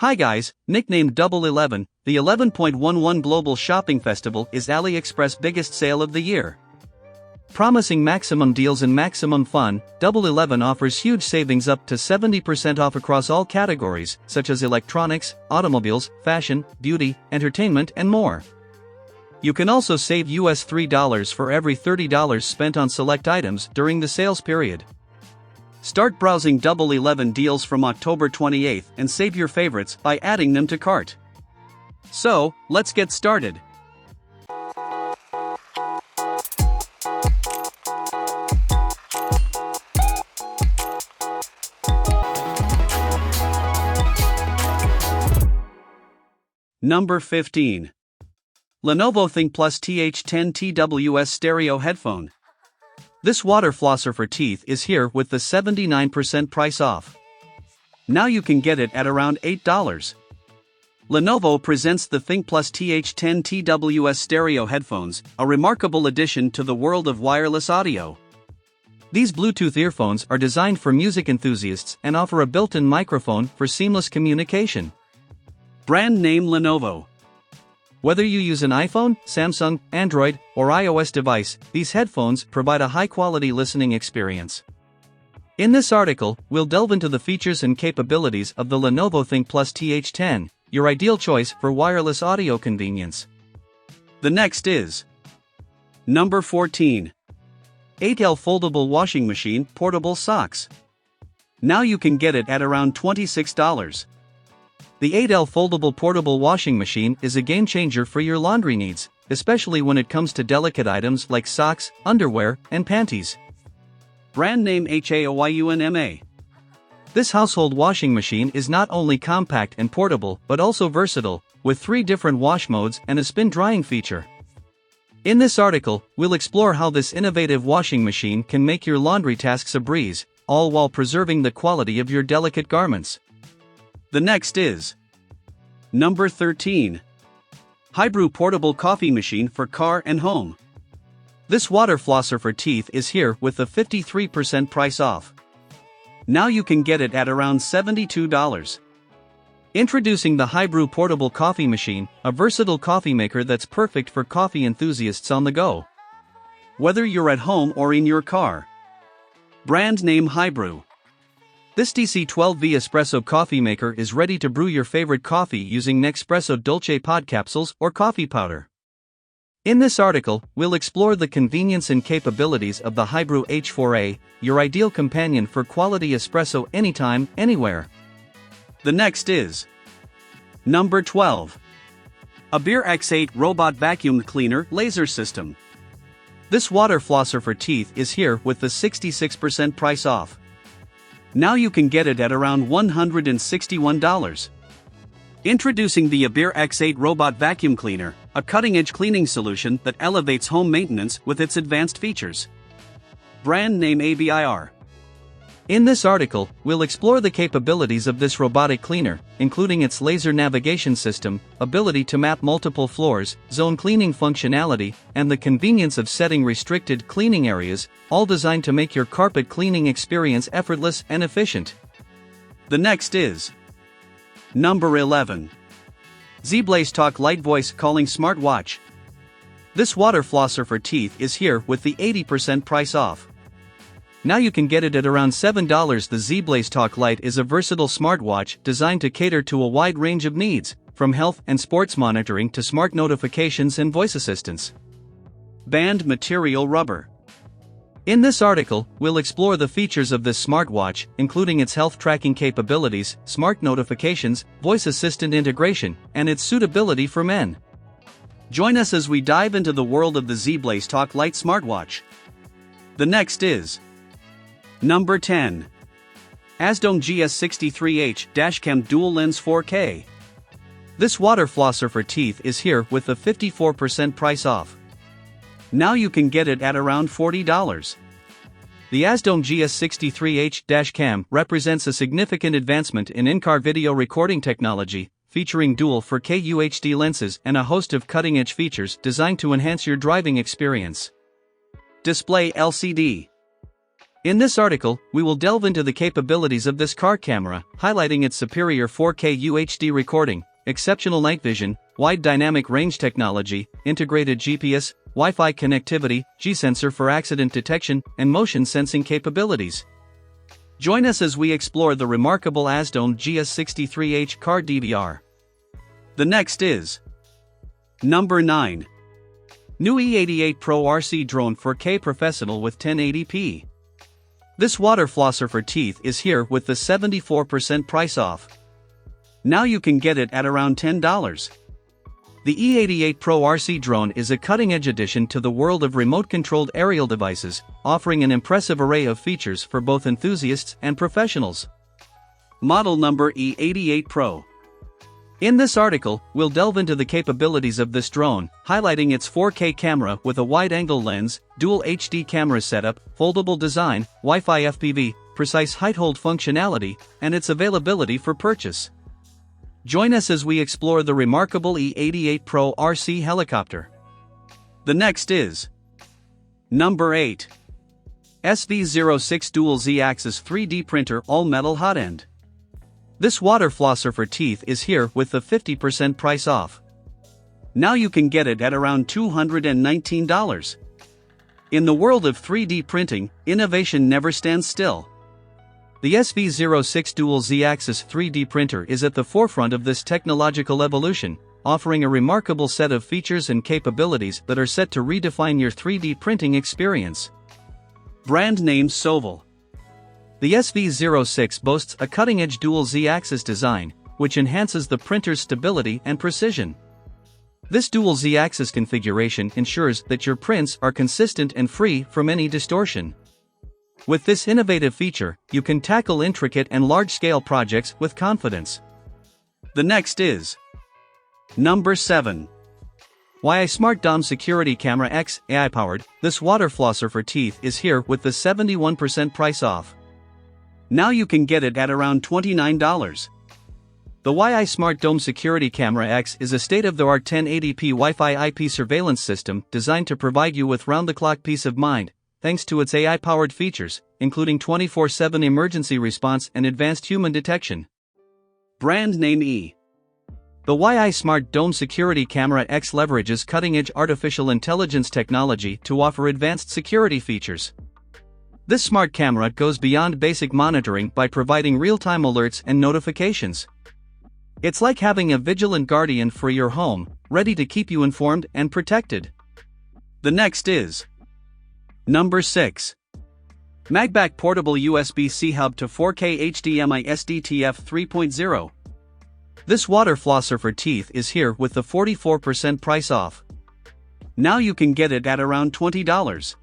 Hi guys, nicknamed Double 11, the 11.11 Global Shopping Festival is AliExpress' biggest sale of the year. Promising maximum deals and maximum fun, Double 11 offers huge savings up to 70% off across all categories, such as electronics, automobiles, fashion, beauty, entertainment, and more. You can also save US $3 for every $30 spent on select items during the sales period. Start browsing Double 11 deals from October 28th and save your favorites by adding them to cart. So, let's get started. Number 15. Lenovo Thinkplus TH10 TWS Stereo Headphone. This water flosser for teeth is here with the 79% price off. Now you can get it at around $8. Lenovo presents the Thinkplus TH10 TWS Stereo Headphones, a remarkable addition to the world of wireless audio. These Bluetooth earphones are designed for music enthusiasts and offer a built-in microphone for seamless communication. Brand name Lenovo. Whether you use an iPhone, Samsung, Android, or iOS device, these headphones provide a high-quality listening experience. In this article, we'll delve into the features and capabilities of the Lenovo Thinkplus TH10, your ideal choice for wireless audio convenience. The next is Number 14. 8L Foldable Washing Machine Portable Socks. Now you can get it at around $26. The 8L Foldable Portable Washing Machine is a game-changer for your laundry needs, especially when it comes to delicate items like socks, underwear, and panties. Brand name HAOYUNMA. This household washing machine is not only compact and portable but also versatile, with 3 different wash modes and a spin drying feature. In this article, we'll explore how this innovative washing machine can make your laundry tasks a breeze, all while preserving the quality of your delicate garments. The next is Number 13. HiBREW Portable Coffee Machine for Car and Home. This water flosser for teeth is here with the 53% price off. Now you can get it at around $72. Introducing the HiBREW Portable Coffee Machine, a versatile coffee maker that's perfect for coffee enthusiasts on the go. Whether you're at home or in your car. Brand name HiBREW. This DC12V espresso coffee maker is ready to brew your favorite coffee using Nespresso Dolce pod capsules or coffee powder. In this article, we'll explore the convenience and capabilities of the HiBREW H4A, your ideal companion for quality espresso anytime, anywhere. The next is Number 12. ABIR X8 Robot Vacuum Cleaner Laser System. This water flosser for teeth is here with the 66% price off. Now you can get it at around $161. Introducing the ABIR X8 Robot Vacuum Cleaner, a cutting-edge cleaning solution that elevates home maintenance with its advanced features. Brand name ABIR. In this article, we'll explore the capabilities of this robotic cleaner, including its laser navigation system, ability to map multiple floors, zone cleaning functionality, and the convenience of setting restricted cleaning areas, all designed to make your carpet cleaning experience effortless and efficient. The next is Number 11. Zeblaze Talk Lite Voice Calling Smartwatch. This water flosser for teeth is here with the 80% price off. Now you can get it at around $7. The Zeblaze Talk Lite is a versatile smartwatch designed to cater to a wide range of needs, from health and sports monitoring to smart notifications and voice assistance. Band material rubber. In this article, we'll explore the features of this smartwatch, including its health tracking capabilities, smart notifications, voice assistant integration, and its suitability for men. Join us as we dive into the world of the Zeblaze Talk Lite smartwatch. The next is Number 10. AZDOME GS63H Dashcam Dual Lens 4K. This water flosser for teeth is here with the 54% price off. Now you can get it at around $40. The AZDOME GS63H Dashcam represents a significant advancement in in-car video recording technology, featuring dual 4K UHD lenses and a host of cutting-edge features designed to enhance your driving experience. Display LCD. In this article, we will delve into the capabilities of this car camera, highlighting its superior 4K UHD recording, exceptional night vision, wide dynamic range technology, integrated GPS, Wi-Fi connectivity, G-sensor for accident detection, and motion sensing capabilities. Join us as we explore the remarkable AZDOME GS63H car DVR. The next is Number 9. New E88 Pro RC Drone 4K Professinal with 1080p. This water flosser for teeth is here with the 74% price off. Now you can get it at around $10. The E88 Pro RC drone is a cutting-edge addition to the world of remote-controlled aerial devices, offering an impressive array of features for both enthusiasts and professionals. Model number E88 Pro. In this article, we'll delve into the capabilities of this drone, highlighting its 4K camera with a wide-angle lens, dual HD camera setup, foldable design, Wi-Fi FPV, precise height hold functionality, and its availability for purchase. Join us as we explore the remarkable E88 Pro RC helicopter. The next is Number 8. SV06 Dual Z Axis 3D Printer All-Metal Hot End. This water flosser for teeth is here with the 50% price off. Now you can get it at around $219. In the world of 3D printing, innovation never stands still. The SV06 Dual Z Axis 3D printer is at the forefront of this technological evolution, offering a remarkable set of features and capabilities that are set to redefine your 3D printing experience. Brand name Sovel. The SV06 boasts a cutting-edge Dual Z-axis design, which enhances the printer's stability and precision. This Dual Z-axis configuration ensures that your prints are consistent and free from any distortion. With this innovative feature, you can tackle intricate and large-scale projects with confidence. The next is Number 7. HiBREW Security Camera X AI-powered. This water flosser for teeth is here with the 71% price off. Now you can get it at around $29. The HiBREW Security Camera X is a state-of-the-art 1080p Wi-Fi IP surveillance system designed to provide you with round-the-clock peace of mind, thanks to its AI-powered features, including 24/7 emergency response and advanced human detection. Brand name E. The HiBREW Security Camera X leverages cutting-edge artificial intelligence technology to offer advanced security features. This smart camera goes beyond basic monitoring by providing real-time alerts and notifications. It's like having a vigilant guardian for your home, ready to keep you informed and protected. The next is Number 6. MagBac Portable USB-C Hub to 4K HDMI SDTF 3.0. This water flosser for teeth is here with the 44% price off. Now you can get it at around $20.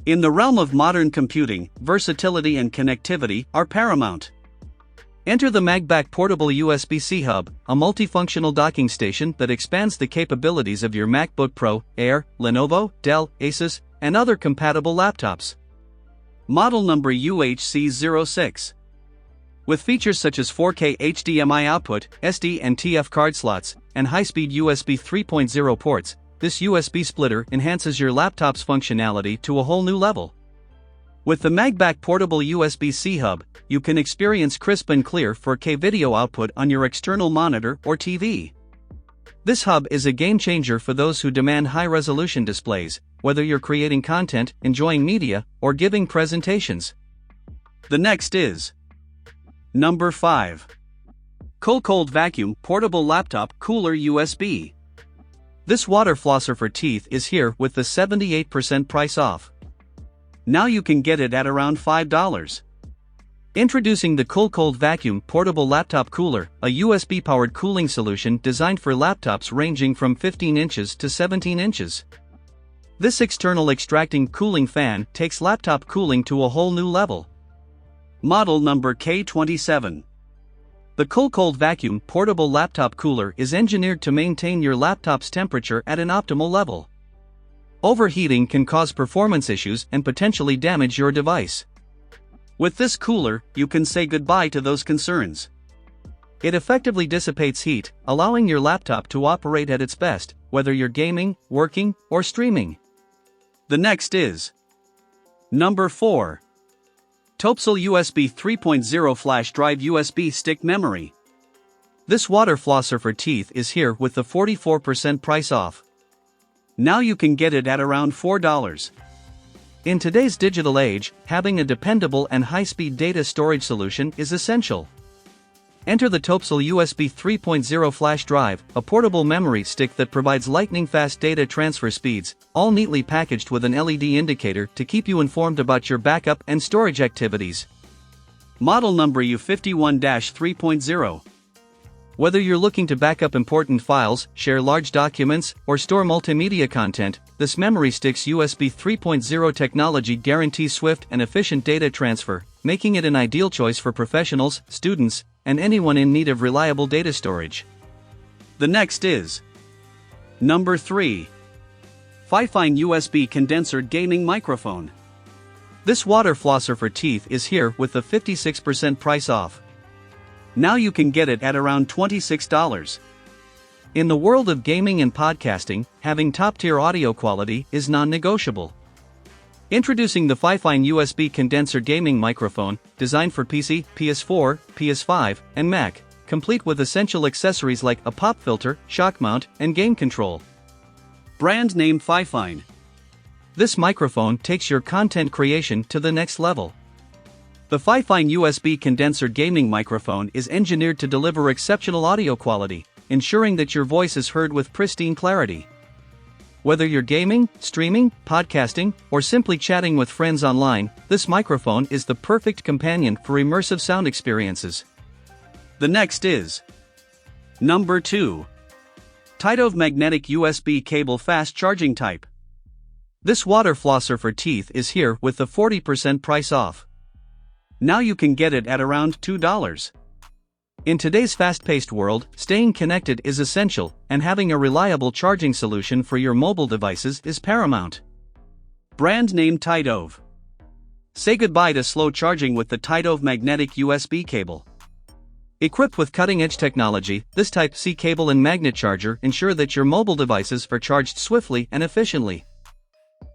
In the realm of modern computing, versatility and connectivity are paramount. Enter the MagBac Portable USB-C Hub, a multifunctional docking station that expands the capabilities of your MacBook Pro, Air, Lenovo, Dell, Asus, and other compatible laptops. Model number UHC06. With features such as 4K HDMI output, SD and TF card slots, and high-speed USB 3.0 ports, this USB splitter enhances your laptop's functionality to a whole new level. With the MagBac Portable USB-C Hub, you can experience crisp and clear 4K video output on your external monitor or TV. This hub is a game-changer for those who demand high-resolution displays, whether you're creating content, enjoying media, or giving presentations. The next is Number 5. COOLCOLD Vacuum Portable Laptop Cooler USB. This water flosser for teeth is here with the 78% price off. Now you can get it at around $5. Introducing the COOLCOLD Vacuum Portable Laptop Cooler, a USB-powered cooling solution designed for laptops ranging from 15 inches to 17 inches. This external extracting cooling fan takes laptop cooling to a whole new level. Model number K27. The COOLCOLD Vacuum Portable Laptop Cooler is engineered to maintain your laptop's temperature at an optimal level. Overheating can cause performance issues and potentially damage your device. With this cooler, you can say goodbye to those concerns. It effectively dissipates heat, allowing your laptop to operate at its best, whether you're gaming, working, or streaming. The next is Number 4. TOPESEL USB 3.0 Flash Drive USB Stick Memory. This water flosser for teeth is here with the 44% price off. Now you can get it at around $4. In today's digital age, having a dependable and high-speed data storage solution is essential. Enter the TOPESEL USB 3.0 Flash Drive, a portable memory stick that provides lightning-fast data transfer speeds, all neatly packaged with an LED indicator to keep you informed about your backup and storage activities. Model number U51-3.0. Whether you're looking to back up important files, share large documents, or store multimedia content, this memory stick's USB 3.0 technology guarantees swift and efficient data transfer, making it an ideal choice for professionals, students, and anyone in need of reliable data storage. The next is number 3. FIFINE USB Condenser Gaming Microphone. This water flosser for teeth is here with the 56% price off. Now you can get it at around $26. In the world of gaming and podcasting, having top-tier audio quality is non-negotiable. Introducing the FIFINE USB Condenser Gaming Microphone, designed for PC, PS4, PS5, and Mac, complete with essential accessories like a pop filter, shock mount, and gain control. Brand name FIFINE. This microphone takes your content creation to the next level. The FIFINE USB Condenser Gaming Microphone is engineered to deliver exceptional audio quality, ensuring that your voice is heard with pristine clarity. Whether you're gaming, streaming, podcasting, or simply chatting with friends online, this microphone is the perfect companion for immersive sound experiences. The next is number 2. TIDOVE Magnetic USB Cable Fast Charging Type. This water flosser for teeth is here with the 40% price off. Now you can get it at around $2. In today's fast-paced world, staying connected is essential, and having a reliable charging solution for your mobile devices is paramount. Brand name TIDOVE. Say goodbye to slow charging with the TIDOVE magnetic USB cable. Equipped with cutting-edge technology, this Type-C cable and magnet charger ensure that your mobile devices are charged swiftly and efficiently.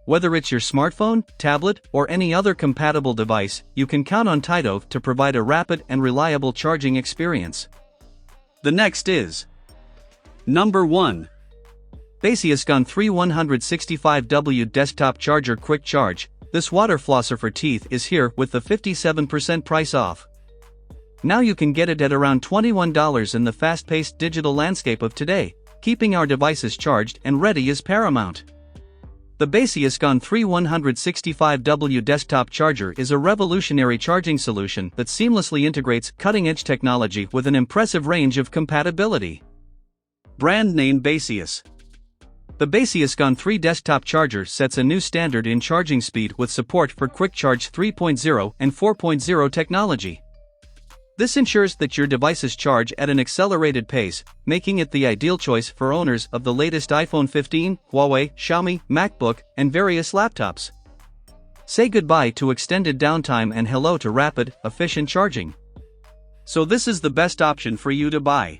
Whether it's your smartphone, tablet, or any other compatible device, you can count on TIDOVE to provide a rapid and reliable charging experience. The next is number 1. Baseus GON 3165W Desktop Charger Quick Charge. This water flosser for teeth is here with the 57% price off. Now you can get it at around $21 in the fast-paced digital landscape of today. Keeping our devices charged and ready is paramount. The Baseus GON 3165W desktop charger is a revolutionary charging solution that seamlessly integrates cutting-edge technology with an impressive range of compatibility. Brand name Baseus. The Baseus GON 3 desktop charger sets a new standard in charging speed with support for Quick Charge 3.0 and 4.0 technology. This ensures that your devices charge at an accelerated pace, making it the ideal choice for owners of the latest iPhone 15, Huawei, Xiaomi, MacBook, and various laptops. Say goodbye to extended downtime and hello to rapid, efficient charging. So this is the best option for you to buy.